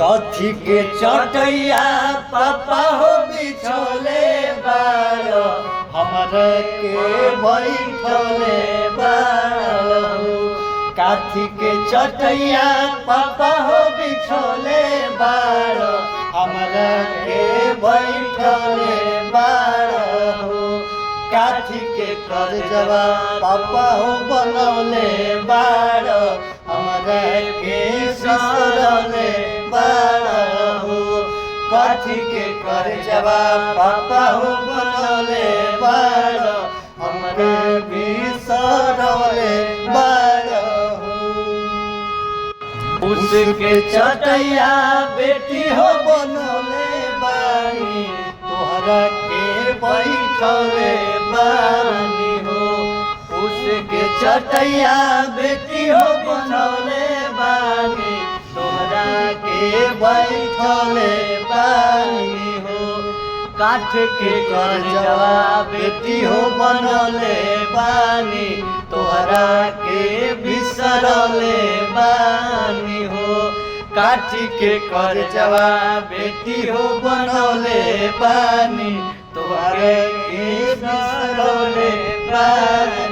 कथी के चटैया पापा हो बिछोले बारो हमरे के बैठोले बारो। काथी के चटैया पापा हो बिछोले बारो हमरे के बैठोले बारो। काथी के करजवा पापा हो बनौले बारो हमरे के बिसरले बारो। काथी के करजवा पापा हो बनौले बारो हमरे बिसरले बारो। उसके चटैया बेटी हो बनौले बानी तोहरा के बैठले बानी हो। उसके चटैया बेटी हो बनौले बानी तोहरा के बैठले बानी हो। काठ के करजवा बेटी हो बनौले बानी तोहरा के बिसरले बानी हो। काठ के करजवा बेटी हो बनौले बानी तोहरा के बिसरले बानी।